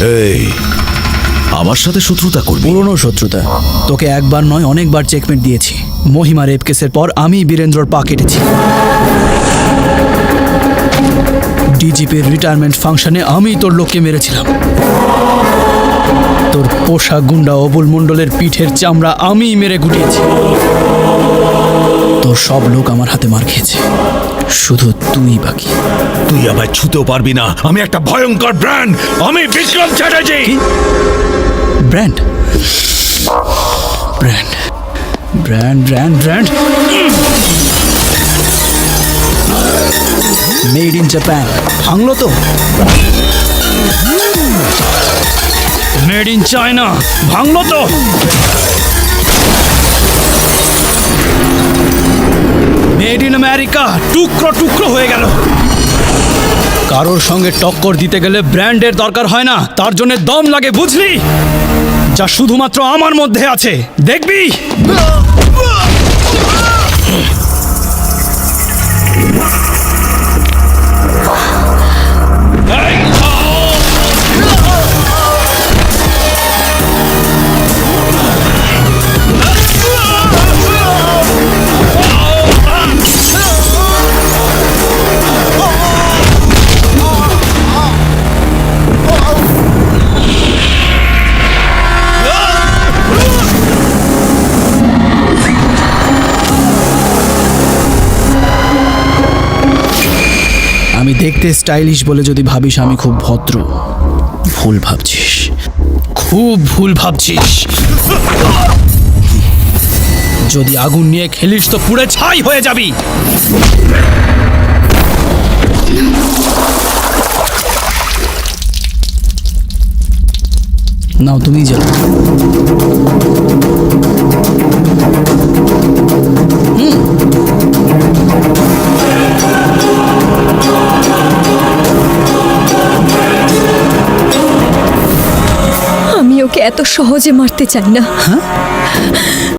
এই আমার সাথে শত্রুতা করবি? পুরনো শত্রুতা। তোকে একবার নয় অনেকবার চেকমেট দিয়েছি। মহিমা রেপ কেসের পর আমি বীরেন্দ্রর পা কেটেছি। ডিজিপির রিটায়ারমেন্ট ফাংশনে আমি তোর লোককে মেরেছিলাম। তোর পোষা গুন্ডা অবুল মণ্ডলের পিঠের চামড়া আমি মেরে গুটিয়েছি। তোর সব লোক আমার হাতে মার খেয়েছে, শুধু তুই বাকি। তুই আমায় ছুতেও পারবি না। আমি একটা ভয়ঙ্কর ব্র্যান্ড। আমি Vikram Chatterjee. Brand brand brand brand brand made in Japan. ভাঙলো তো। Made in China. ভাঙলো তো। Made in America. টুকরো টুকরো হয়ে গেল। কারোর সঙ্গে টক্কর দিতে গেলে ব্র্যান্ডের দরকার হয় না, তার জন্য দম লাগে, বুঝলি? যা শুধুমাত্র আমার মধ্যে আছে, দেখবি। আমি দেখতে স্টাইলিশ বলে যদি ভাবিস আমি খুব ভদ্র, ভুল ভাবছিস, খুব ভুল ভাবছিস। যদি আগুন নিয়ে খেলিস তো পুড়ে ছাই হয়ে যাবি। নাও তুমি যাও। আমি ওকে এত সহজে মারতে চাই না।